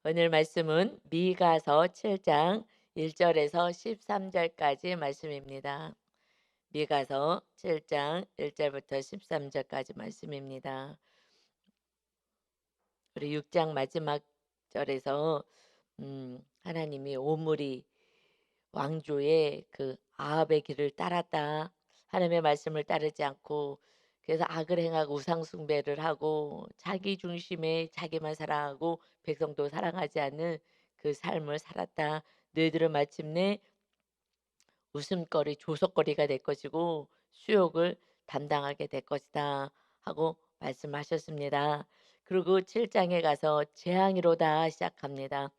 오늘 말씀은 미가서 7장 1절에서 13절까지 말씀입니다. 미가서 7장 1절부터 13절까지 말씀입니다. 우리 6장 마지막 절에서 하나님이 오므리 왕조의 그 아합의 길을 따랐다. 하나님의 말씀을 따르지 않고 그래서 악을 행하고 우상 숭배를 하고 자기 중심에 자기만 사랑하고 백성도 사랑하지 않는 그 삶을 살았다. 너희들은 마침내 웃음거리, 조석거리가 될 것이고 수욕을 담당하게 될 것이다 하고 말씀하셨습니다. 그리고 7장에 가서 재앙이로다 시작합니다.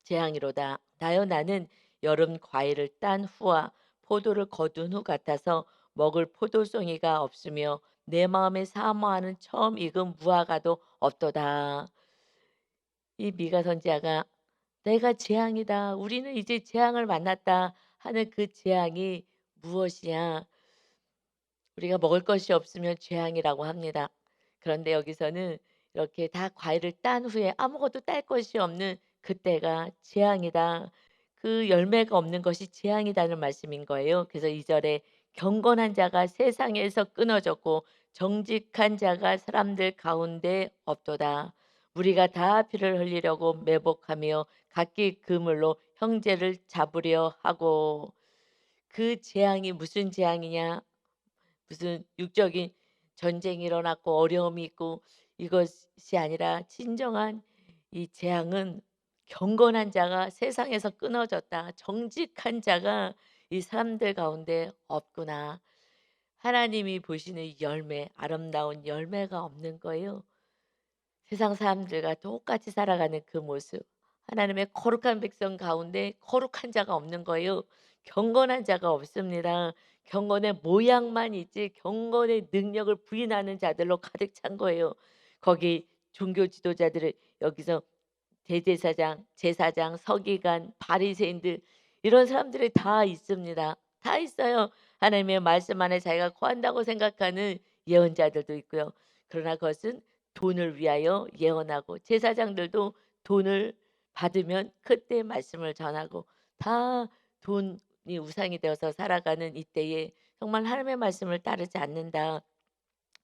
재앙이로다. 나여 나는 여름 과일을 딴 후와 포도를 거둔 후 같아서 먹을 포도송이가 없으며 내 마음에 사모하는 처음 익은 무화과도 없도다. 이 미가 선지자가 내가 재앙이다. 우리는 이제 재앙을 만났다 하는 그 재앙이 무엇이냐? 우리가 먹을 것이 없으면 재앙이라고 합니다. 그런데 여기서는 이렇게 다 과일을 딴 후에 아무것도 딸 것이 없는 그때가 재앙이다. 그 열매가 없는 것이 재앙이라는 말씀인 거예요. 그래서 2절에 경건한 자가 세상에서 끊어졌고 정직한 자가 사람들 가운데 없도다. 우리가 다 피를 흘리려고 매복하며 각기 그물로 형제를 잡으려 하고 그 재앙이 무슨 재앙이냐? 무슨 육적인 전쟁이 일어났고 어려움이 있고 이것이 아니라 진정한 이 재앙은 경건한 자가 세상에서 끊어졌다. 정직한 자가 이 사람들 가운데 없구나. 하나님이 보시는 열매, 아름다운 열매가 없는 거예요. 세상 사람들과 똑같이 살아가는 그 모습. 하나님의 거룩한 백성 가운데 거룩한 자가 없는 거예요. 경건한 자가 없습니다. 경건의 모양만 있지 경건의 능력을 부인하는 자들로 가득 찬 거예요. 거기 종교 지도자들을 여기서 대제사장, 제사장, 서기관, 바리새인들 이런 사람들이 다 있습니다. 다 있어요. 하나님의 말씀 안에 자기가 거한다고 생각하는 예언자들도 있고요. 그러나 그것은 돈을 위하여 예언하고 제사장들도 돈을 받으면 그때 말씀을 전하고 다 돈이 우상이 되어서 살아가는 이때에 정말 하나님의 말씀을 따르지 않는다.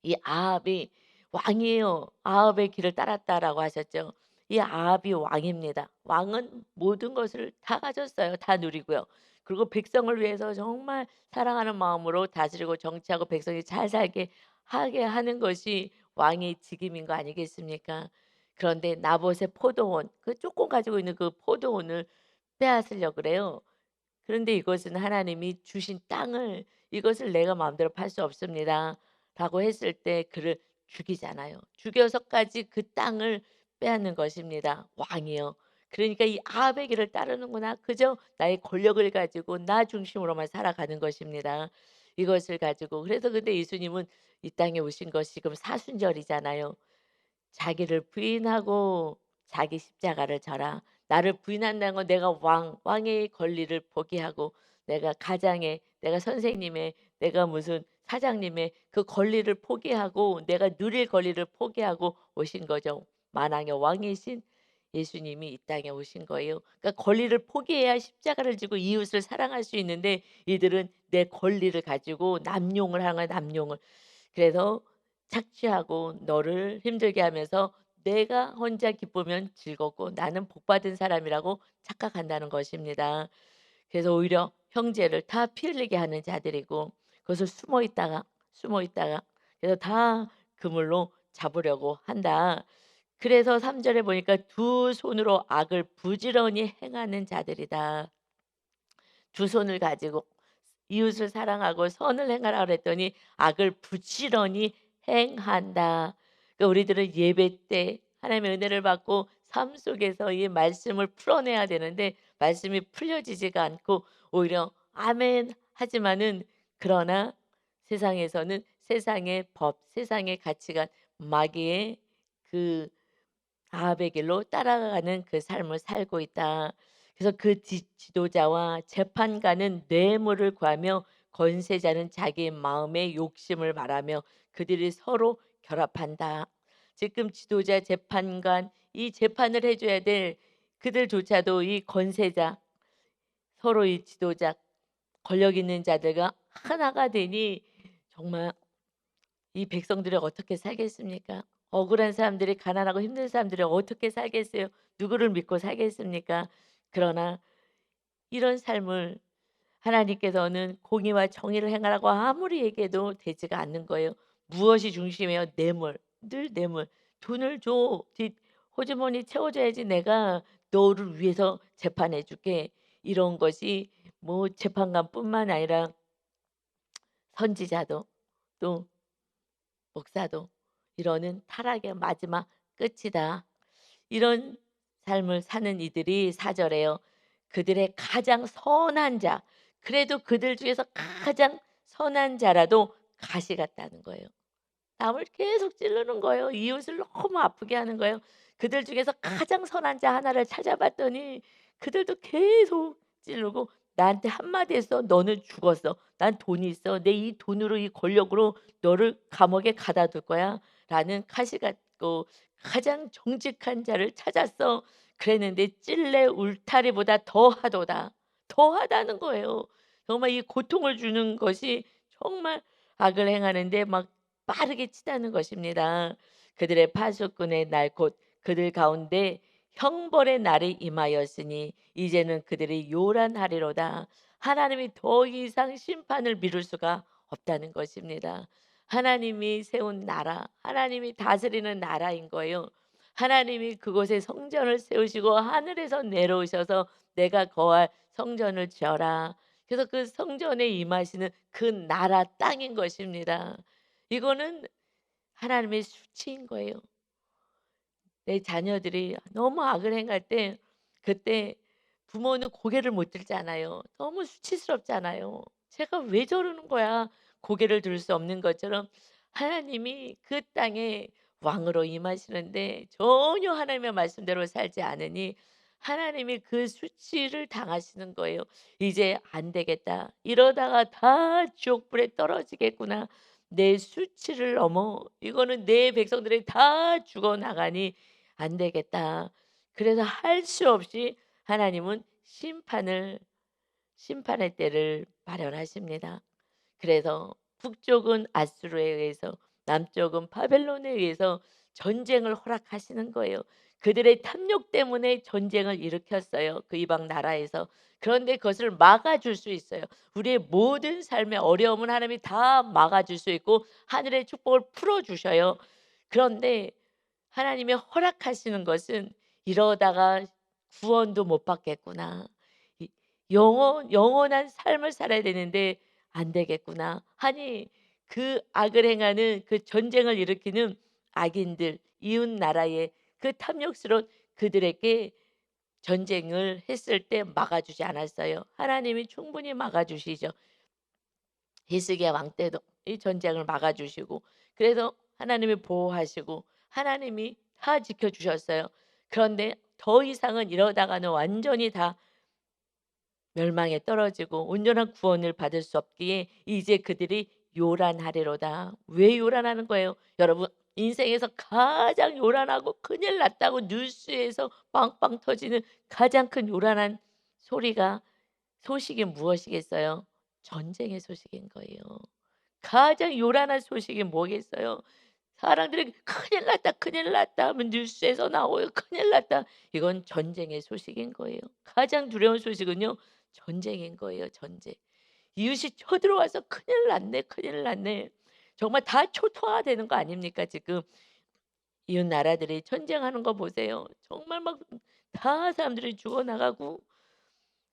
이 아합이 왕이에요. 아합의 길을 따랐다라고 하셨죠. 이 아합이 왕입니다. 왕은 모든 것을 다 가졌어요. 다 누리고요. 그리고 백성을 위해서 정말 사랑하는 마음으로 다스리고 정치하고 백성이 잘 살게 하게 하는 것이 왕의 직임인 거 아니겠습니까? 그런데 나봇의 포도원, 그 조금 가지고 있는 그 포도원을 빼앗으려고 그래요. 그런데 이것은 하나님이 주신 땅을 이것을 내가 마음대로 팔 수 없습니다. 라고 했을 때 그를 죽이잖아요. 죽여서까지 그 땅을 빼앗는 것입니다. 왕이요. 그러니까 이 아합의 길을 따르는구나. 그저 나의 권력을 가지고 나 중심으로만 살아가는 것입니다. 이것을 가지고 그래서 근데 예수님은 이 땅에 오신 것이 지금 사순절이잖아요. 자기를 부인하고 자기 십자가를 져라. 나를 부인한다는 건 내가 왕의 권리를 포기하고 내가 가장의, 내가 선생님의, 내가 무슨 사장님의 그 권리를 포기하고 내가 누릴 권리를 포기하고 오신 거죠. 만왕의 왕이신 예수님이 이 땅에 오신 거예요. 그러니까 권리를 포기해야 십자가를 지고 이웃을 사랑할 수 있는데 이들은 내 권리를 가지고 남용을 하는 거야, 남용을. 그래서 착취하고 너를 힘들게 하면서 내가 혼자 기쁘면 즐겁고 나는 복받은 사람이라고 착각한다는 것입니다. 그래서 오히려 형제를 다 피 흘리게 하는 자들이고 그것을 숨어 있다가 그래서 다 그물로 잡으려고 한다. 그래서 3 절에 보니까 두 손으로 악을 부지런히 행하는 자들이다. 두 손을 가지고 이웃을 사랑하고 선을 행하라 그랬더니 악을 부지런히 행한다. 그러니까 우리들은 예배 때 하나님의 은혜를 받고 삶 속에서 이 말씀을 풀어내야 되는데 말씀이 풀려지지가 않고 오히려 아멘 하지만은 그러나 세상에서는 세상의 법, 세상의 가치관, 마귀의 그 아합의 길로 따라가는 그 삶을 살고 있다. 그래서 그 지도자와 재판관은 뇌물을 구하며 권세자는 자기 마음의 욕심을 말하며 그들이 서로 결합한다. 지금 지도자, 재판관 이 재판을 해줘야 될 그들조차도 이 권세자, 서로의 지도자, 권력 있는 자들과 하나가 되니 정말 이 백성들이 어떻게 살겠습니까? 억울한 사람들이, 가난하고 힘든 사람들이 어떻게 살겠어요? 누구를 믿고 살겠습니까? 그러나 이런 삶을 하나님께서는 공의와 정의를 행하라고 아무리 얘기해도 되지가 않는 거예요. 무엇이 중심이에요? 뇌물. 늘 뇌물. 돈을 줘. 호주머니 채워줘야지 내가 너를 위해서 재판해 줄게. 이런 것이 뭐 재판관뿐만 아니라 선지자도 또 목사도 이러는 타락의 마지막 끝이다. 이런 삶을 사는 이들이 4절에요. 그들의 가장 선한 자, 그래도 그들 중에서 가장 선한 자라도 가시 같다는 거예요. 남을 계속 찌르는 거예요. 이웃을 너무 아프게 하는 거예요. 그들 중에서 가장 선한 자 하나를 찾아봤더니 그들도 계속 찌르고 나한테 한마디 했어. 너는 죽었어. 난 돈이 있어. 내 이 돈으로 이 권력으로 너를 감옥에 가다 둘 거야. 라는 카시 같고 가장 정직한 자를 찾았어. 그랬는데 찔레 울타리보다 더하도다. 더하다는 거예요. 정말 이 고통을 주는 것이 정말 악을 행하는데 막 빠르게 치닫는 것입니다. 그들의 파수꾼의 날 곧 그들 가운데 형벌의 날이 임하였으니 이제는 그들이 요란하리로다. 하나님이 더 이상 심판을 미룰 수가 없다는 것입니다. 하나님이 세운 나라, 하나님이 다스리는 나라인 거예요. 하나님이 그곳에 성전을 세우시고 하늘에서 내려오셔서 내가 거할 성전을 지어라. 그래서 그 성전에 임하시는 그 나라 땅인 것입니다. 이거는 하나님의 수치인 거예요. 내 자녀들이 너무 악을 행할 때 그때 부모는 고개를 못 들잖아요. 너무 수치스럽잖아요. '제가 왜 저러는 거야.' 고개를 들 수 없는 것처럼 하나님이 그 땅에 왕으로 임하시는데 전혀 하나님의 말씀대로 살지 않으니 하나님이 그 수치를 당하시는 거예요. '이제 안 되겠다. 이러다가 다 지옥불에 떨어지겠구나. 내 수치를 넘어 이거는 내 백성들이 다 죽어나가니 안 되겠다.' 그래서 할 수 없이 하나님은 심판의 때를 마련하십니다. 그래서 북쪽은 아수르에 의해서 남쪽은 바벨론에 의해서 전쟁을 허락하시는 거예요. 그들의 탐욕 때문에 전쟁을 일으켰어요. 그 이방 나라에서. 그런데 그것을 막아줄 수 있어요. 우리의 모든 삶의 어려움은 하나님이 다 막아줄 수 있고 하늘의 축복을 풀어주셔요. 그런데 하나님이 허락하시는 것은 이러다가 구원도 못 받겠구나. 이 영원한 삶을 살아야 되는데 안 되겠구나 하니 그 악을 행하는 그 전쟁을 일으키는 악인들, 이웃 나라의 그 탐욕스러운 그들에게 전쟁을 했을 때 막아주지 않았어요. 하나님이 충분히 막아주시죠. 히스기야 왕 때도 이 전쟁을 막아주시고 그래서 하나님이 보호하시고 하나님이 다 지켜주셨어요. 그런데 더 이상은 이러다가는 완전히 다 멸망에 떨어지고 온전한 구원을 받을 수 없기에 이제 그들이 요란하리로다. 왜 요란하는 거예요? 여러분 인생에서 가장 요란하고 큰일 났다고 뉴스에서 빵빵 터지는 가장 큰 요란한 소리가 소식이 무엇이겠어요? 전쟁의 소식인 거예요. 가장 요란한 소식이 뭐겠어요? 사람들이 "큰일 났다, 큰일 났다." 하면 뉴스에서 나와요. "큰일 났다." 이건 전쟁의 소식인 거예요. 가장 두려운 소식은요 전쟁인 거예요, 전쟁. 이웃이 쳐들어와서 "큰일 났네, 큰일 났네." 정말 다 초토화되는 거 아닙니까 지금? 이웃 나라들이 전쟁하는 거 보세요. 정말 막 다 사람들이 죽어나가고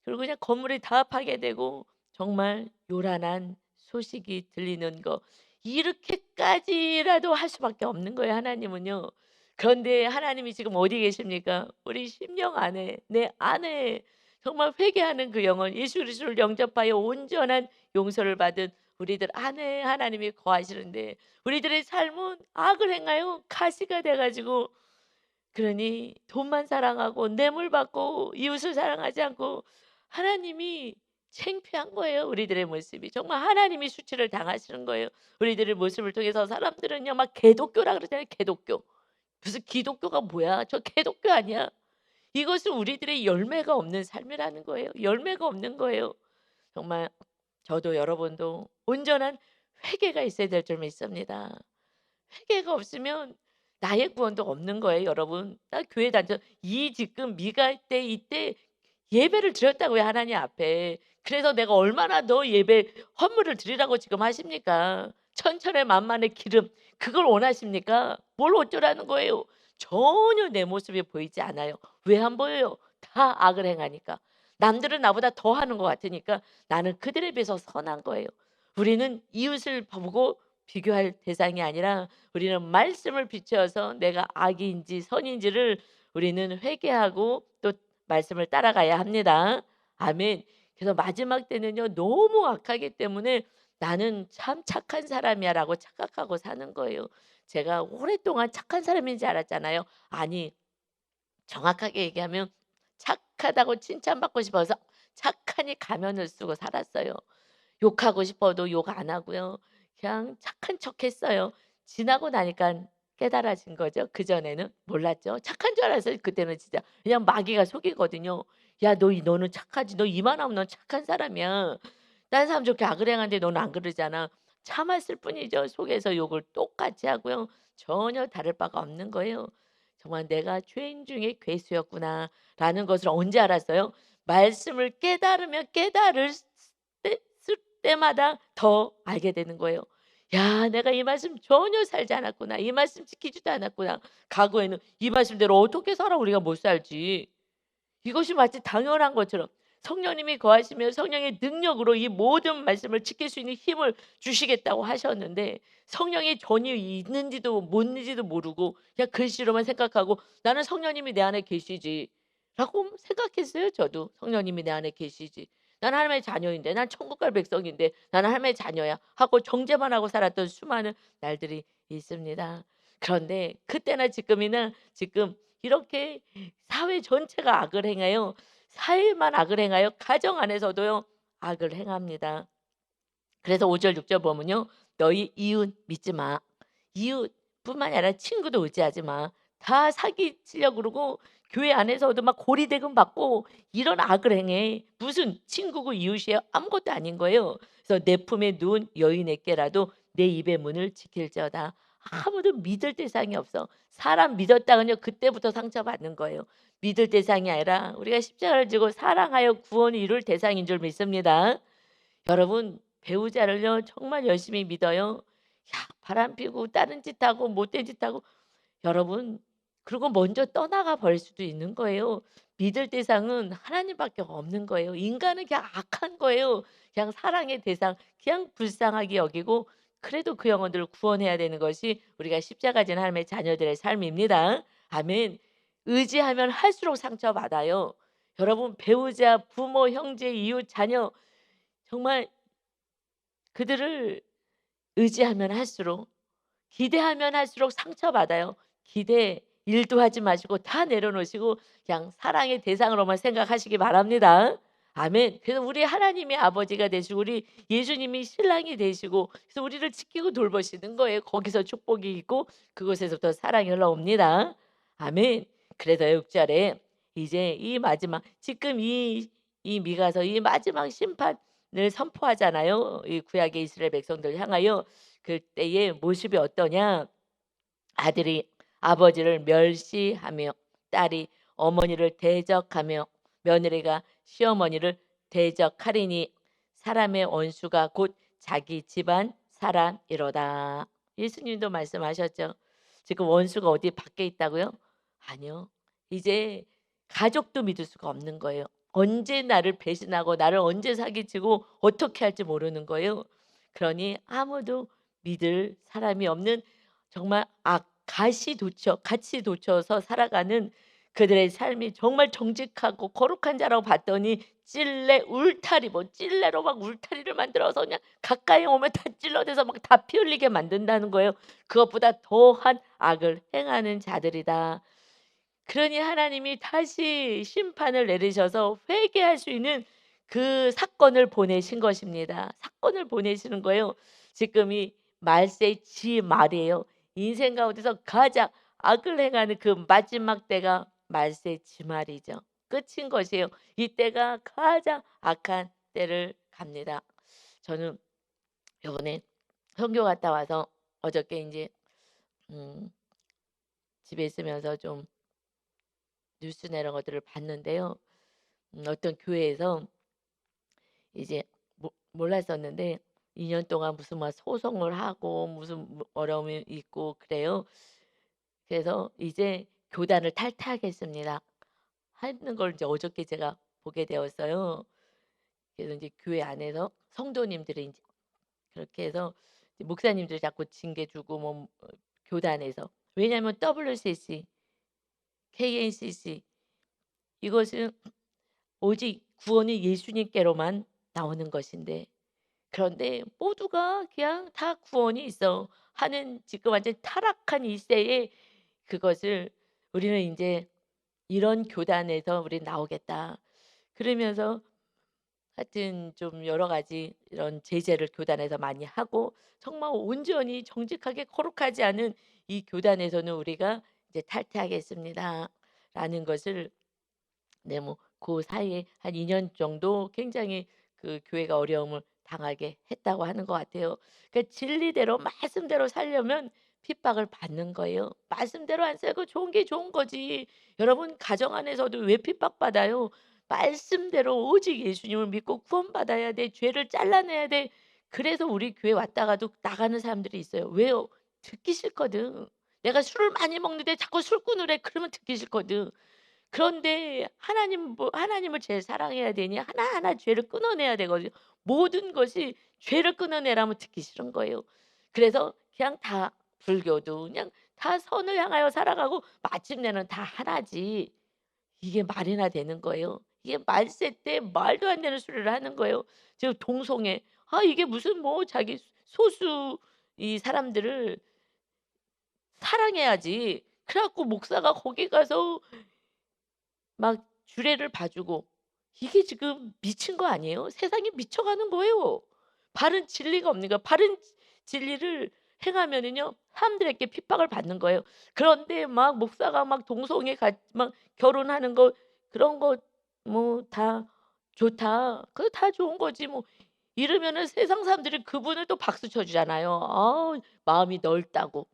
그리고 그냥 건물이 다 파괴되고 정말 요란한 소식이 들리는 거 이렇게까지라도 할 수밖에 없는 거예요 하나님은요. 그런데 하나님이 지금 어디 계십니까? 우리 심령 안에 내 안에 정말 회개하는 그 영혼 예수 그리스도를 영접하여 온전한 용서를 받은 우리들 안에 하나님이 거하시는데 우리들의 삶은 악을 행하여 가시가 돼 가지고 그러니 돈만 사랑하고 뇌물 받고 이웃을 사랑하지 않고 하나님이 창피한 거예요. 우리들의 모습이. 정말 하나님이 수치를 당하시는 거예요. 우리들의 모습을 통해서 사람들은요 막 개독교라 그러잖아요. 개독교. 무슨 기독교가 뭐야? 저 개독교 아니야. 이것은 우리들의 열매가 없는 삶이라는 거예요. 열매가 없는 거예요. 정말 저도 여러분도 온전한 회개가 있어야 될 줄 믿습니다. 회개가 없으면 나의 구원도 없는 거예요, 여러분. 나 교회 다녀 이 지금 미갈 때 이때 예배를 드렸다고요, 하나님 앞에. 그래서 내가 얼마나 더 예배 헌물을 드리라고 지금 하십니까? 천천의 만만의 기름 그걸 원하십니까? 뭘 어쩌라는 거예요? 전혀 내 모습이 보이지 않아요. 왜 안 보여요? 다 악을 행하니까. 남들은 나보다 더 하는 것 같으니까 나는 그들에 비해서 선한 거예요. 우리는 이웃을 보고 비교할 대상이 아니라 우리는 말씀을 비추어서 내가 악인지 선인지를 우리는 회개하고 또 말씀을 따라가야 합니다. 아멘. 그래서 마지막 때는요. 너무 악하기 때문에 '나는 참 착한 사람이야.'라고 착각하고 사는 거예요. 제가 오랫동안 착한 사람인지 알았잖아요. 아니 정확하게 얘기하면 착하다고 칭찬받고 싶어서 착하니 가면을 쓰고 살았어요. 욕하고 싶어도 욕 안 하고요. 그냥 착한 척했어요. 지나고 나니깐 깨달아진 거죠. 그전에는 몰랐죠. 착한 줄 알았어요 그때는 진짜. 그냥 마귀가 속이거든요. "야 너는 착하지. 너 이만하면 넌 착한 사람이야. 다른 사람 저렇게 악을 행하는데 너는 안 그러잖아." 참았을 뿐이죠. 속에서 욕을 똑같이 하고요. 전혀 다를 바가 없는 거예요. 정말 '내가 죄인 중에 괴수였구나.'라는 것을 언제 알았어요? 말씀을 깨달으면 깨달을 쓸 때마다 더 알게 되는 거예요. '야 내가 이 말씀 전혀 살지 않았구나. 이 말씀 지키지도 않았구나. 과거에는 이 말씀대로 어떻게 살아 우리가 못 살지.' 이것이 마치 당연한 것처럼 성령님이 거하시며 성령의 능력으로 이 모든 말씀을 지킬 수 있는 힘을 주시겠다고 하셨는데 성령이 전혀 있는지도 뭔지도 모르고 그냥 글씨로만 생각하고 '나는 성령님이 내 안에 계시지.'라고 생각했어요 저도. '성령님이 내 안에 계시지. 난 하나님의 자녀인데. 난 천국 갈 백성인데. 나는 하나님의 자녀야.' 하고 정죄만 하고 살았던 수많은 날들이 있습니다. 그런데 그때나 지금이나 지금 이렇게 사회 전체가 악을 행해요. 사회만 악을 행하여 가정 안에서도요 악을 행합니다. 그래서 5절 6절 보면요. "너희 이웃 믿지 마." 이웃뿐만이 아니라 친구도 의지하지 마. 다 사기치려고 그러고 교회 안에서도 막 고리대금 받고 이런 악을 행해. 무슨 친구고 이웃이에요? 아무것도 아닌 거예요. 그래서 "내 품에 누운 여인에게라도 내 입의 문을 지킬지어다." 아무도 믿을 대상이 없어. 사람 믿었다가는요 그때부터 상처받는 거예요. 믿을 대상이 아니라 우리가 십자가를 지고 사랑하여 구원을 이룰 대상인 줄 믿습니다. 여러분 배우자를요 정말 열심히 믿어요. 야 바람피고 다른 짓 하고 못된 짓 하고 여러분 그리고 먼저 떠나가 버릴 수도 있는 거예요. 믿을 대상은 하나님밖에 없는 거예요. 인간은 그냥 악한 거예요. 그냥 사랑의 대상 그냥 불쌍하게 여기고 그래도 그 영혼들을 구원해야 되는 것이 우리가 십자가 진 하나님의 자녀들의 삶입니다. 아멘. 의지하면 할수록 상처받아요. 여러분 배우자, 부모, 형제, 이웃, 자녀 정말 그들을 의지하면 할수록 기대하면 할수록 상처받아요. 기대 일도 하지 마시고 다 내려놓으시고 그냥 사랑의 대상으로만 생각하시기 바랍니다. 아멘. 그래서 우리 하나님이 아버지가 되시고 우리 예수님이 신랑이 되시고 그래서 우리를 지키고 돌보시는 거예요. 거기서 축복이 있고 그곳에서부터 사랑이 흘러옵니다. 아멘. 그래서 6 절에 이제 이 마지막 지금 이 미가서 이 마지막 심판을 선포하잖아요. 이 구약의 이스라엘 백성들 향하여 그때의 모습이 어떠냐? 아들이 아버지를 멸시하며 딸이 어머니를 대적하며 며느리가 시어머니를 대적하리니 사람의 원수가 곧 자기 집안 사람이로다. 예수님도 말씀하셨죠. 지금 원수가 어디 밖에 있다고요? 아니요. 이제 가족도 믿을 수가 없는 거예요. 언제 나를 배신하고 나를 언제 사기치고 어떻게 할지 모르는 거예요. 그러니 아무도 믿을 사람이 없는 정말 같이 도처서 살아가는 그들의 삶이 정말 정직하고 거룩한 자라고 봤더니 찔레 울타리 뭐 찔레로 막 울타리를 만들어서 그냥 가까이 오면 다 찔러대서 막 다 피 흘리게 만든다는 거예요. 그것보다 더한 악을 행하는 자들이다. 그러니 하나님이 다시 심판을 내리셔서 회개할 수 있는 그 사건을 보내신 것입니다. 사건을 보내시는 거예요. 지금 이 말세의 지 말이에요. 인생 가운데서 가장 악을 행하는 그 마지막 때가 말세 지말이죠. 끝인 것이에요. 이때가 가장 악한 때를 갑니다. 저는 요번에 선교 갔다 와서 어저께 인제 음 집에 있으면서 좀 뉴스나 이런 것들을 봤는데요. 어떤 교회에서 이제 몰랐었는데 2년 동안 무슨 막 소송을 하고 무슨 어려움이 있고 그래요. 그래서 이제 교단을 탈퇴하겠습니다 하는 걸 이제 어저께 제가 보게 되었어요. 그래서 인제 교회 안에서 성도님들이 인제 그렇게 해서 이제 목사님들이 자꾸 징계 주고 교단에서. 왜냐하면 WCC, KNCC 이것은 오직 구원이 예수님께로만 나오는 것인데, 그런데 모두가 그냥 다 구원이 있어 하는 지금 완전 타락한 이 세에 그것을 우리는 인제 '이런 교단에서 우린 나오겠다.' 그러면서 하여튼 좀 여러 가지 이런 제재를 교단에서 많이 하고 정말 온전히 정직하게 거룩하지 않은 이 교단에서는 우리가 이제 "탈퇴하겠습니다."라는 것을, 네, 그 사이에 한 2년 정도 굉장히 그 교회가 어려움을 당하게 했다고 하는 것 같아요. 그러니까 진리대로 말씀대로 살려면 핍박을 받는 거예요. 말씀대로 안 살고 좋은 게 좋은 거지. 여러분 가정 안에서도 왜 핍박받아요? 말씀대로 오직 예수님을 믿고 구원받아야 돼. 죄를 잘라내야 돼. 그래서 우리 교회 왔다가도 나가는 사람들이 있어요. 왜요? 듣기 싫거든. 내가 술을 많이 먹는데 자꾸 술 끊으래. 그러면 듣기 싫거든. 그런데 하나님을 제일 사랑해야 되니 하나하나 죄를 끊어내야 되거든요. 모든 것이 죄를 끊어내라면 듣기 싫은 거예요. 그래서 그냥 다 불교도 그냥 다 선을 향하여 살아가고 마침내는 다 하나지. 이게 말이나 되는 거예요. 이게 말세 때 말도 안 되는 소리를 하는 거예요. 지금 동성애, 이게 무슨 자기 소수 이 사람들을 사랑해야지. 그래 갖고 목사가 거기 가서 막 주례를 봐 주고, 이게 지금 미친 거 아니에요? 세상이 미쳐가는 거예요. 바른 진리가 없는 거예요. 바른 진리를 행하면은요 사람들에게 핍박을 받는 거예요. 그런데 막 목사가 막 동성애 막 결혼하는 거 그런 거 다 좋다. 그거 다 좋은 거지 뭐. 이러면은 세상 사람들이 그분을 또 박수 쳐 주잖아요. 마음이 넓다고.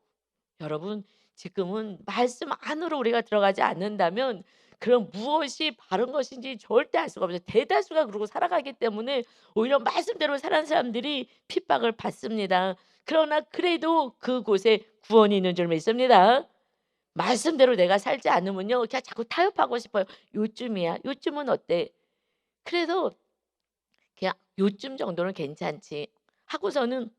여러분, 지금은 말씀 안으로 우리가 들어가지 않는다면 그럼 무엇이 바른 것인지 절대 알 수가 없어요. 대다수가 그러고 살아가기 때문에 오히려 말씀대로 사는 사람들이 핍박을 받습니다. 그러나 그래도 그곳에 구원이 있는 줄 믿습니다. 말씀대로 내가 살지 않으면요 그냥 자꾸 타협하고 싶어요. "요쯤이야. 요쯤은 어때?" 그래서 그냥 '요쯤 정도는 괜찮지.' 하고서는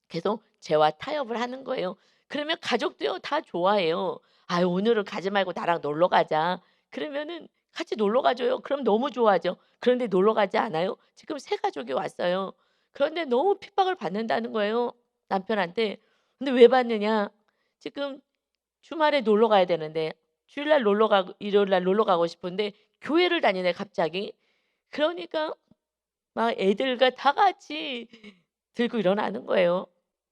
계속 죄와 타협을 하는 거예요. 그러면 가족도요 다 좋아해요. "아유 오늘은 가지 말고 나랑 놀러 가자." 그러면은 같이 놀러 가줘요. 그럼 너무 좋아하죠. 그런데 놀러 가지 않아요? 지금 세 가족이 왔어요. 그런데 너무 핍박을 받는다는 거예요, 남편한테. 근데 왜 받느냐? 지금 주말에 놀러 가야 되는데 주일날 놀러 가고 일요일날 놀러 가고 싶은데 교회를 다니네 갑자기. 그러니까 막 애들과 다 같이 들고 일어나는 거예요.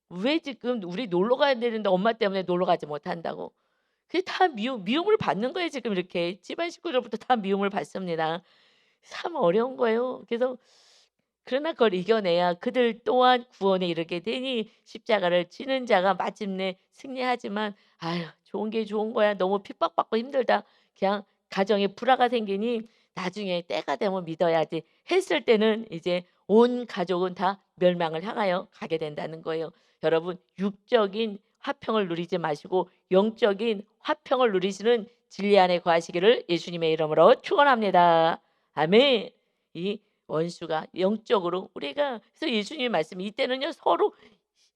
왜 지금 우리 놀러 가야 되는데 엄마 때문에 놀러 가지 못한다고. 그게 다 미움을 받는 거예요 지금 이렇게. 집안 식구들부터 다 미움을 받습니다. 참 어려운 거예요. 그래서 그러나 그걸 이겨내야 그들 또한 구원에 이르게 되니 십자가를 지는 자가 마침내 승리하지만 아유 좋은 게 좋은 거야. 너무 핍박받고 힘들다. 그냥 가정에 불화가 생기니 나중에 때가 되면 믿어야지 했을 때는 이제 온 가족은 다 멸망을 향하여 가게 된다는 거예요. 여러분 육적인 화평을 누리지 마시고 영적인 화평을 누리시는 진리 안에 거하시기를 예수님의 이름으로 축원합니다. 아멘. 이 원수가 영적으로 우리가 그래서 예수님의 말씀이 이때는요 서로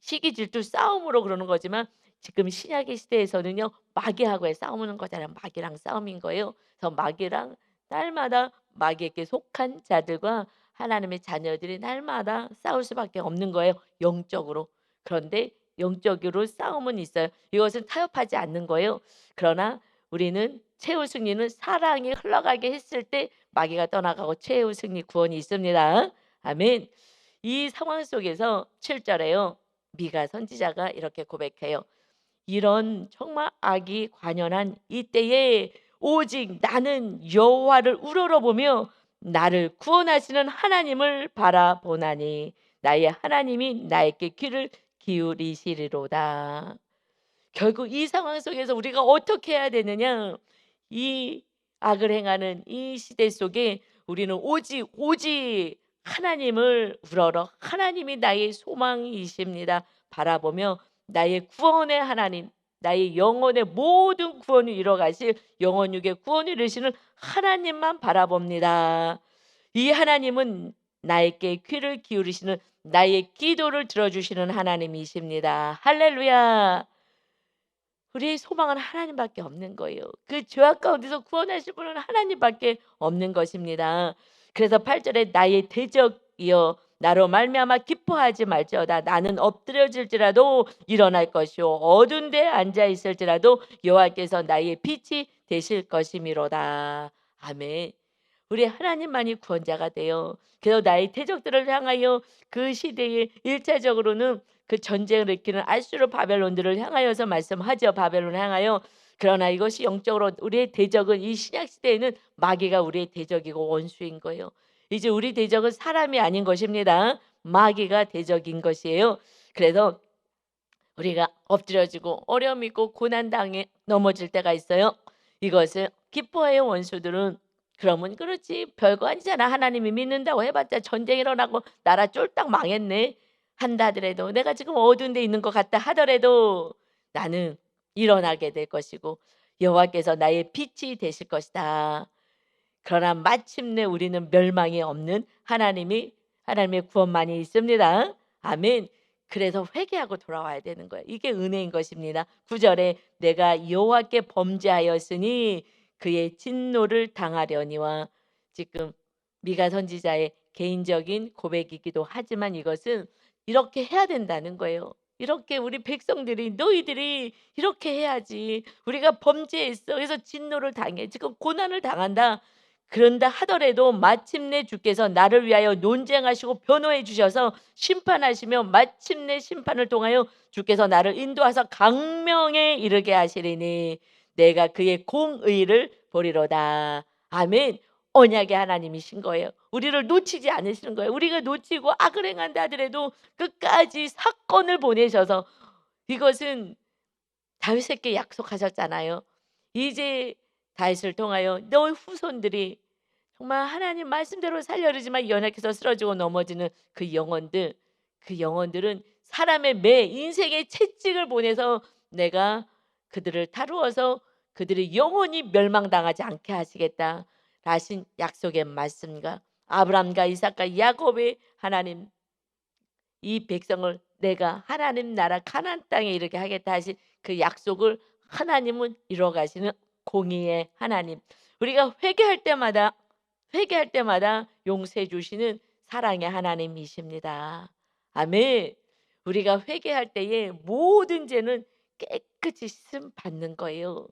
시기 질투 싸움으로 그러는 거지만 지금 신약의 시대에서는요 마귀하고의 싸우는 거잖아요. 마귀랑 싸움인 거예요. 그래서 마귀랑 날마다 마귀에게 속한 자들과 하나님의 자녀들이 날마다 싸울 수밖에 없는 거예요, 영적으로. 그런데 영적으로 싸움은 있어요. 이것은 타협하지 않는 거예요. 그러나 우리는 최후 승리는 사랑이 흘러가게 했을 때 마귀가 떠나가고 최후 승리 구원이 있습니다. 아멘. 이 상황 속에서 7 절에요. 미가 선지자가 이렇게 고백해요. "이런 정말 악이 관연한 이때에 오직 나는 여호와를 우러러보며 나를 구원하시는 하나님을 바라보나니 나의 하나님이 나에게 귀를 기울이시리로다. 결국 이 상황 속에서 우리가 어떻게 해야 되느냐? 이 악을 행하는 이 시대 속에 우리는 오직 하나님을 우러러 하나님이 나의 소망이십니다. 바라보며 나의 구원의 하나님, 나의 영혼의 모든 구원을 이뤄 가실 영원 육의 구원을 이루시는 하나님만 바라봅니다. 이 하나님은 나에게 귀를 기울이시는 나의 기도를 들어주시는 하나님이십니다. 할렐루야. 우리의 소망은 하나님밖에 없는 거예요. 그 죄악 가운데서 구원하실 분은 하나님밖에 없는 것입니다. 그래서 8절에 나의 대적이여 나로 말미암아 기뻐하지 말지어다. 나는 엎드려질지라도 일어날 것이요 어두운 데 앉아 있을지라도 여호와께서 나의 빛이 되실 것이미로다. 아멘. 우리 하나님만이 구원자가 되어 그래서 나의 대적들을 향하여 그 시대에 일차적으로는 그 전쟁을 일으키는 아수르 바벨론들을 향하여서 말씀하죠. 바벨론을 향하여. 그러나 이것이 영적으로 우리의 대적은 이 신약 시대에는 마귀가 우리의 대적이고 원수인 거예요. 이제 우리 대적은 사람이 아닌 것입니다. 마귀가 대적인 것이에요. 그래서 우리가 엎드려지고 어려움 있고 고난 당해 넘어질 때가 있어요. 이것을 기뻐해요. 원수들은. 그러면 그렇지 별거 아니잖아. 하나님이 믿는다고 해봤자 전쟁 일어나고 나라 쫄딱 망했네 한다 하더라도 내가 지금 어두운 데 있는 것 같다 하더라도 나는 일어나게 될 것이고 여호와께서 나의 빛이 되실 것이다. 그러나 마침내 우리는 멸망이 없는 하나님의 구원만이 있습니다. 아멘. 그래서 회개하고 돌아와야 되는 거예요. 이게 은혜인 것입니다. 9절에 내가 여호와께 범죄하였으니 그의 진노를 당하려니와 지금 미가 선지자의 개인적인 고백이기도 하지만 이것은 이렇게 해야 된다는 거예요. 이렇게 우리 백성들이 너희들이 이렇게 해야지. 우리가 범죄했어. 그래서 진노를 당해. 지금 고난을 당한다. 그런다 하더라도 마침내 주께서 나를 위하여 논쟁하시고 변호해 주셔서 심판하시며 마침내 심판을 통하여 주께서 나를 인도하사 강명에 이르게 하시리니 내가 그의 공의를 보리로다. 아멘. 언약의 하나님이신 거예요. 우리를 놓치지 않으시는 거예요. 우리가 놓치고 악을 행한다 하더라도 끝까지 사건을 보내셔서 이것은 다윗에게 약속하셨잖아요. 이제 다윗을 통하여 너의 후손들이 정말 하나님 말씀대로 살려르지만 연약해서 쓰러지고 넘어지는 그 영혼들은 사람의 매 인생의 채찍을 보내서 내가 그들을 다루어서 그들이 영원히 멸망당하지 않게 하시겠다 하신 약속의 말씀과 아브라함과 이삭과 야곱의 하나님 이 백성을 내가 하나님 나라 가나안 땅에 이르게 하겠다 하신 그 약속을 하나님은 이루어 가시는 공의의 하나님. 우리가 회개할 때마다 용서해 주시는 사랑의 하나님이십니다. 아멘. 우리가 회개할 때에 모든 죄는 깨끗이 씻음 받는 거예요.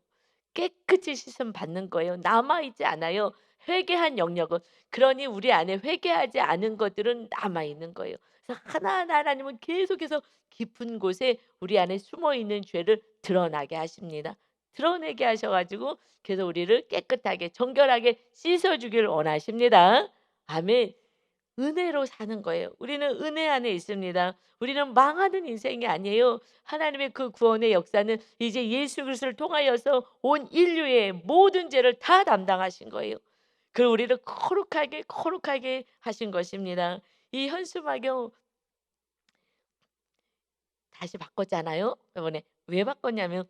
깨끗이 씻음 받는 거예요. 남아 있지 않아요. 회개한 영역은. 그러니 우리 안에 회개하지 않은 것들은 남아 있는 거예요. 그래서 하나하나 하나님은 계속해서 깊은 곳에 우리 안에 숨어 있는 죄를 드러나게 하십니다. 드러내게 하셔 가지고 그래서 우리를 깨끗하게 정결하게 씻어 주기를 원하십니다. 아멘. 은혜로 사는 거예요. 우리는 은혜 안에 있습니다. 우리는 망하는 인생이 아니에요. 하나님의 그 구원의 역사는 이제 예수 그리스도를 통하여서 온 인류의 모든 죄를 다 담당하신 거예요. 그리고 우리를 거룩하게 하신 것입니다. 이 현수막용 다시 바꿨잖아요. 이번에 왜 바꿨냐면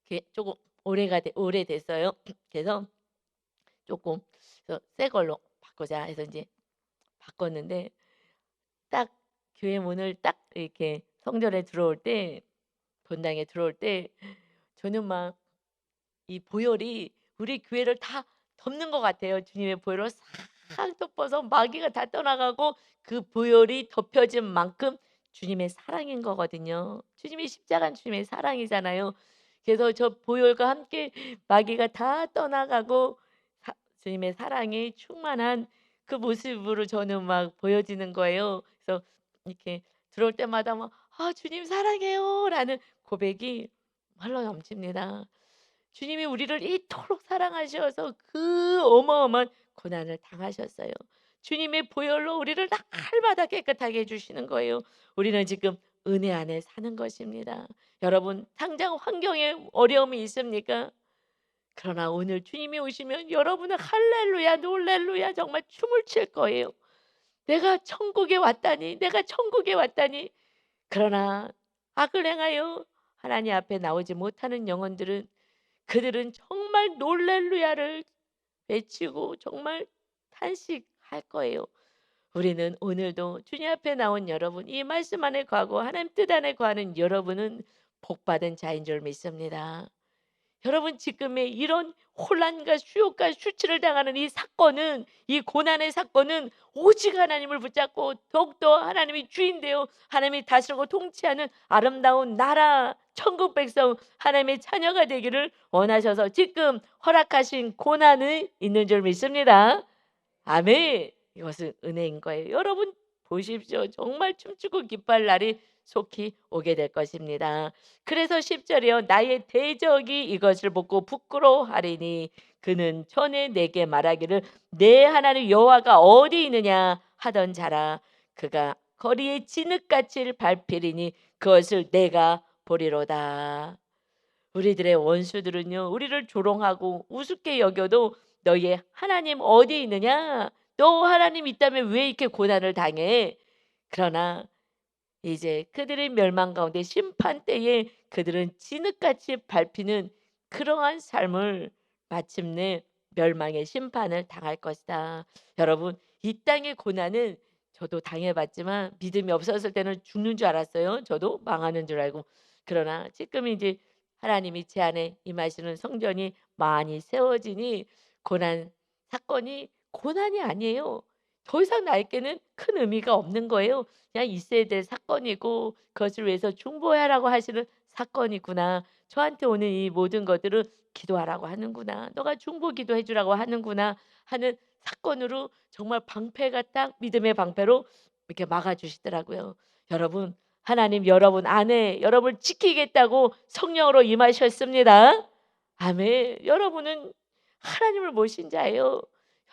그게 조금 오래됐어요. 그래서 조금 새 걸로 바꾸자 해서 이제 바꿨는데 딱 교회 문을 딱 이렇게 성전에 들어올 때 본당에 들어올 때 저는 막 이 보혈이 우리 교회를 다 덮는 것 같아요. 주님의 보혈로 싹 덮어서 마귀가 다 떠나가고 그 보혈이 덮여진 만큼 주님의 사랑인 거거든요. 주님의 십자가는 주님의 사랑이잖아요. 그래서 저 보혈과 함께 마귀가 다 떠나가고 주님의 사랑이 충만한 그 모습으로 저는 막 보여지는 거예요. 그래서 이렇게 들어올 때마다 막 "아 주님 사랑해요."라는 고백이 흘러 넘칩니다. 주님이 우리를 이토록 사랑하셔서 그 어마어마한 고난을 당하셨어요. 주님의 보혈로 우리를 날마다 깨끗하게 해 주시는 거예요. 우리는 지금 은혜 안에 사는 것입니다. 여러분 당장 환경에 어려움이 있습니까? 그러나 오늘 주님이 오시면 여러분은 할렐루야 놀렐루야 정말 춤을 출 거예요. 내가 천국에 왔다니 내가 천국에 왔다니. 그러나 악을 행하여 하나님 앞에 나오지 못하는 영혼들은 그들은 정말 놀렐루야를 외치고 정말 탄식할 거예요. 우리는 오늘도 주님 앞에 나온 여러분, 이 말씀 안에 거하고 하나님 뜻 안에 거하는 여러분은 복받은 자인 줄 믿습니다. 여러분 지금의 이런 혼란과 수욕과 수치를 당하는 이 사건은, 이 고난의 사건은 오직 하나님을 붙잡고 더욱더 하나님이 주인되어 하나님이 다스리고 통치하는 아름다운 나라 천국 백성 하나님의 자녀가 되기를 원하셔서 지금 허락하신 고난이 있는 줄 믿습니다. 아멘. 이것은 은혜인 거예요. 여러분 보십시오. 정말 춤추고 기뻐할 날이 속히 오게 될 것입니다. 그래서 10절이요. 나의 대적이 이것을 보고 부끄러워하리니 그는 전에 내게 말하기를 내 하나님 여호와가 어디 있느냐 하던 자라. 그가 거리에 진흙같이 밟히리니 그것을 내가 보리로다. 우리들의 원수들은요, 우리를 조롱하고 우습게 여겨도 너의 하나님 어디 있느냐? 너 하나님 있다면 왜 이렇게 고난을 당해? 그러나 이제 그들의 멸망 가운데 심판 때에 그들은 진흙같이 밟히는 그러한 삶을 마침내 멸망의 심판을 당할 것이다. 여러분, 이 땅의 고난은 저도 당해봤지만 믿음이 없었을 때는 죽는 줄 알았어요. 저도 망하는 줄 알고. 그러나 지금 이제 하나님이 제 안에 임하시는 성전이 많이 세워지니 고난 사건이 고난이 아니에요. 더 이상 나에게는 큰 의미가 없는 거예요. 그냥 있어야 될 사건이고 그것을 위해서 중보하라고 하시는 사건이구나. 저한테 오는 이 모든 것들은 기도하라고 하는구나. 너가 중보 기도해 주라고 하는구나 하는 사건으로 정말 방패가 딱 믿음의 방패로 이렇게 막아 주시더라고요. 여러분, 하나님 여러분 안에 여러분을 지키겠다고 성령으로 임하셨습니다. 아멘. 여러분은 하나님을 모신 자예요.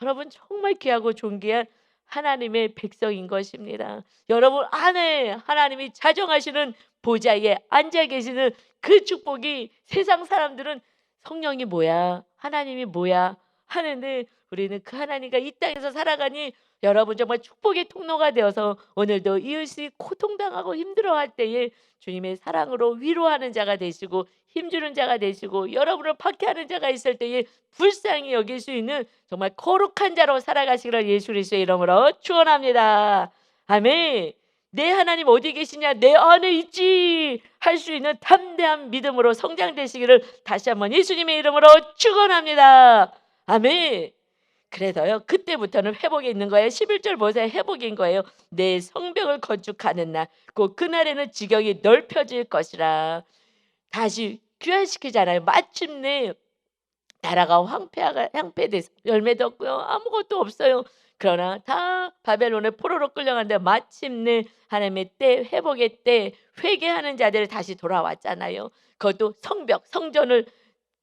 여러분 정말 귀하고 존귀한 하나님의 백성인 것입니다. 여러분 안에 하나님이 자정하시는 보좌에 앉아 계시는 그 축복이 세상 사람들은 성령이 뭐야? 하나님이 뭐야? 하는데 우리는 그 하나님과 이 땅에서 살아가니 여러분 정말 축복의 통로가 되어서 오늘도 이웃이 고통당하고 힘들어할 때에 주님의 사랑으로 위로하는 자가 되시고 힘주는 자가 되시고 여러분을 박해하는 자가 있을 때에 불쌍히 여길 수 있는 정말 거룩한 자로 살아가시기를 예수 그리스도의 이름으로 축원합니다. 아멘. 내 하나님 어디 계시냐? 내 안에 있지 할 수 있는 담대한 믿음으로 성장되시기를 다시 한번 예수님의 이름으로 축원합니다. 아멘. 그래서요 그때부터는 회복이 있는 거예요. 11절 보세요. 회복인 거예요. 내 성벽을 건축하는 날 곧 그날에는 지경이 넓혀질 것이라. 다시 귀환시키잖아요. 마침내 나라가 황폐돼서 열매도 없고요. 아무것도 없어요. 그러나 다 바벨론의 포로로 끌려갔는데 마침내 하나님의 때, 회복의 때 회개하는 자들이 다시 돌아왔잖아요. 그것도 성벽, 성전을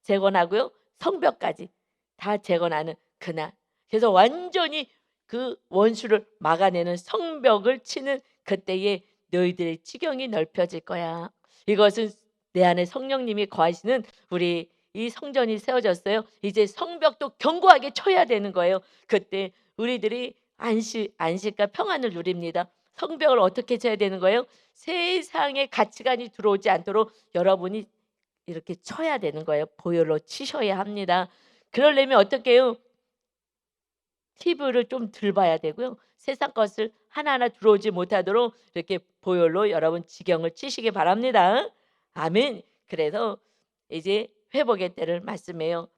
재건하고요. 성벽까지 다 재건하는 그날. 그래서 완전히 그 원수를 막아내는 성벽을 치는 그때에 너희들의 지경이 넓혀질 거야. 이것은 내 안에 성령님이 거하시는 우리 이 성전이 세워졌어요. 이제 성벽도 견고하게 쳐야 되는 거예요. 그때 우리들이 안식과 평안을 누립니다. 성벽을 어떻게 쳐야 되는 거예요? 세상의 가치관이 들어오지 않도록 여러분이 이렇게 쳐야 되는 거예요. 보혈로 치셔야 합니다. 그러려면 어떻게 해요? TV를 좀 덜 봐야 되고요. 세상 것을 하나하나 들어오지 못하도록 이렇게 보혈로 여러분 지경을 치시기 바랍니다. 아멘. 그래서 이제 회복의 때를 말씀해요.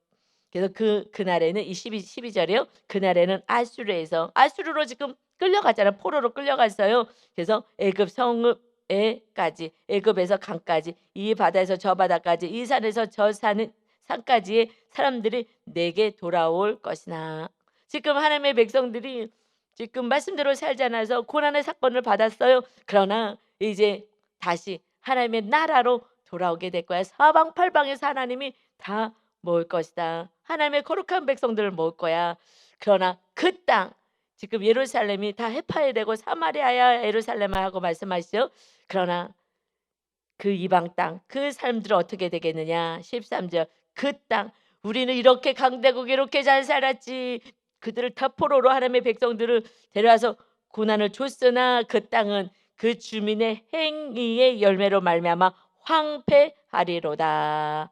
그래서 그날에는 이 12절이요. 그날에는 아수르로 지금 끌려가잖아요. 포로로 끌려갔어요. 그래서 애굽 성읍에까지, 애굽에서 강까지, 이 바다에서 저 바다까지, 이 산에서 저 산까지의 사람들이 내게 돌아올 것이나. 지금 하나님의 백성들이 지금 말씀대로 살지 않아서 고난의 사건을 받았어요. 그러나 이제 다시 하나님의 나라로 돌아오게 될 거야. 사방팔방에서 하나님이 다 모을 것이다. 하나님의 거룩한 백성들을 모을 거야. 그러나 그 땅, 지금 예루살렘이 다 해파야 되고 사마리아야 예루살렘아 하고 말씀하시죠. 그러나 그 이방 땅, 그 삶들은 어떻게 되겠느냐. 13절, 그 땅, 우리는 이렇게 강대국 이렇게 잘 살았지. 그들을 다 포로로 하나님의 백성들을 데려와서 고난을 줬으나 그 땅은 그 주민의 행위의 열매로 말미암아 황폐하리로다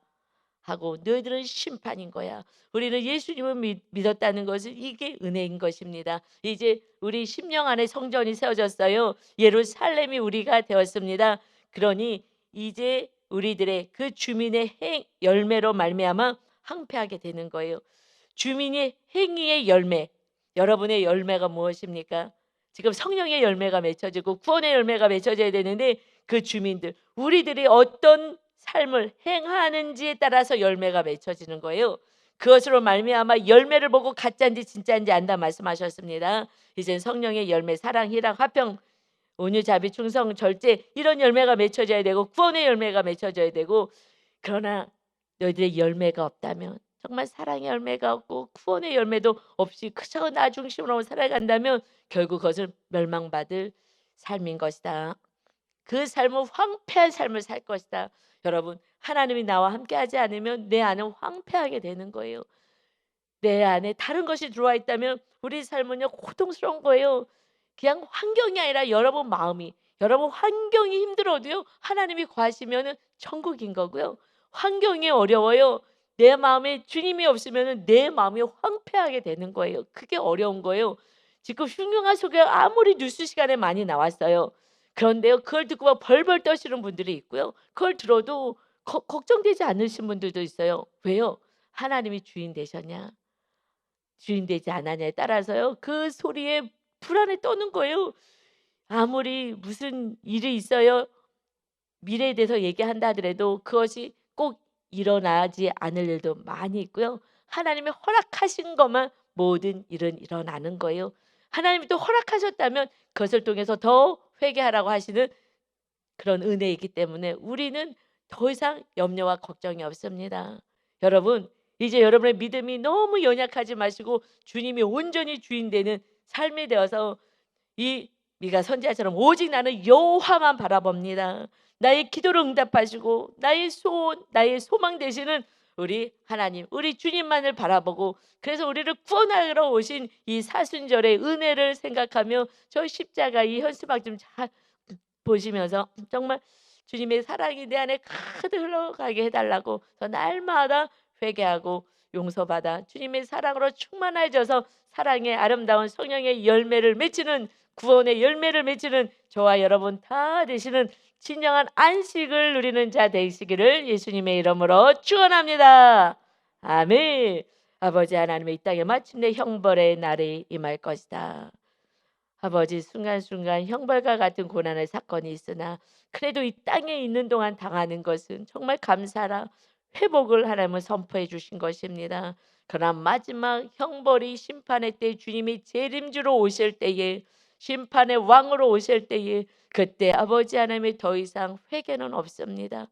하고, 너희들은 심판인 거야. 우리는 예수님을 믿었다는 것은 이게 은혜인 것입니다. 이제 우리 심령 안에 성전이 세워졌어요. 예루살렘이 우리가 되었습니다. 그러니 이제 우리들의 그 주민의 열매로 말미암아 황폐하게 되는 거예요. 주민의 행위의 열매. 여러분의 열매가 무엇입니까? 지금 성령의 열매가 맺혀지고 구원의 열매가 맺혀져야 되는데, 그 주민들, 우리들이 어떤 삶을 행하는지에 따라서 열매가 맺혀지는 거예요. 그것으로 말미암아 열매를 보고 가짜인지 진짜인지 안다 말씀하셨습니다. 이젠 성령의 열매, 사랑, 희락, 화평, 온유, 자비, 충성, 절제, 이런 열매가 맺혀져야 되고 구원의 열매가 맺혀져야 되고, 그러나 너희들의 열매가 없다면, 정말 사랑의 열매가 없고 구원의 열매도 없이 그저 나 중심으로 살아간다면 결국 그것을 멸망받을 삶인 것이다. 그 삶은 황폐한 삶을 살 것이다. 여러분, 하나님이 나와 함께하지 않으면 내 안은 황폐하게 되는 거예요. 내 안에 다른 것이 들어와 있다면 우리 삶은요 고통스러운 거예요. 그냥 환경이 아니라 여러분 마음이, 여러분 환경이 힘들어도요 하나님이 구하시면은 천국인 거고요. 환경이 어려워요. 내 마음에 주님이 없으면은 내 마음이 황폐하게 되는 거예요. 그게 어려운 거예요. 지금 흉흉한 소리가 아무리 뉴스 시간에 많이 나왔어요. 그런데요, 그걸 듣고 막 벌벌 떠시는 분들이 있고요. 그걸 들어도 걱정되지 않으신 분들도 있어요. 왜요? 하나님이 주인 되셨냐? 주인 되지 않았냐에 따라서요. 그 소리에 불안에 떠는 거예요. 아무리 무슨 일이 있어요. 미래에 대해서 얘기한다 하더라도 그것이 꼭 일어나지 않을 일도 많이 있고요. 하나님이 허락하신 것만 모든 일은 일어나는 거예요. 하나님이 또 허락하셨다면 그것을 통해서 더 회개하라고 하시는 그런 은혜이기 때문에 우리는 더 이상 염려와 걱정이 없습니다. 여러분, 이제 여러분의 믿음이 너무 연약하지 마시고 주님이 온전히 주인 되는 삶이 되어서 이 미가 선지자처럼 오직 나는 여호와만 바라봅니다. 나의 기도를 응답하시고 나의 소원, 나의 소망 되시는 우리 하나님, 우리 주님만을 바라보고, 그래서 우리를 구원하러 오신 이 사순절의 은혜를 생각하며 저 십자가 이 현수막 좀 잘 보시면서 정말 주님의 사랑이 내 안에 가득 흘러가게 해달라고 저 날마다 회개하고 용서받아 주님의 사랑으로 충만해져서 사랑의 아름다운 성령의 열매를 맺히는, 구원의 열매를 맺히는 저와 여러분 다 되시는 진정한 안식을 누리는 자 되시기를 예수님의 이름으로 축원합니다. 아멘. 아버지 하나님의 이 땅에 마침내 형벌의 날이 임할 것이다. 아버지, 순간순간 형벌과 같은 고난의 사건이 있으나 그래도 이 땅에 있는 동안 당하는 것은 정말 감사라 회복을 하나님은 선포해 주신 것입니다. 그러나 마지막 형벌이 심판의 때 주님이 재림주로 오실 때에, 심판의 왕으로 오실 때에, 그때 아버지 하나님의 더 이상 회개는 없습니다.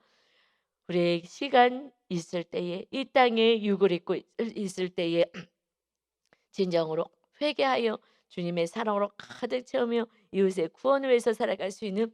우리의 시간 있을 때에, 이 땅에 육을 입고 있을 때에 진정으로 회개하여 주님의 사랑으로 가득 채우며 이웃의 구원을 위해서 살아갈 수 있는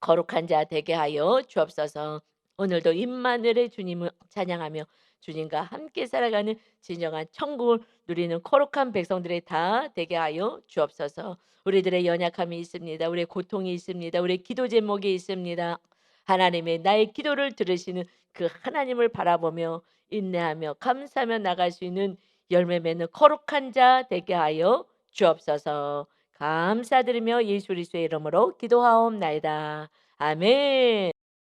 거룩한 자 되게 하여 주옵소서. 오늘도 임마누엘의 주님을 찬양하며 주님과 함께 살아가는 진정한 천국을 누리는 거룩한 백성들이 다 되게 하여 주옵소서. 우리들의 연약함이 있습니다. 우리의 고통이 있습니다. 우리의 기도 제목이 있습니다. 하나님의 나의 기도를 들으시는 그 하나님을 바라보며 인내하며 감사하며 나갈 수 있는 열매 맺는 거룩한 자 되게 하여 주옵소서. 감사드리며 예수 그리스도의 이름으로 기도하옵나이다. 아멘.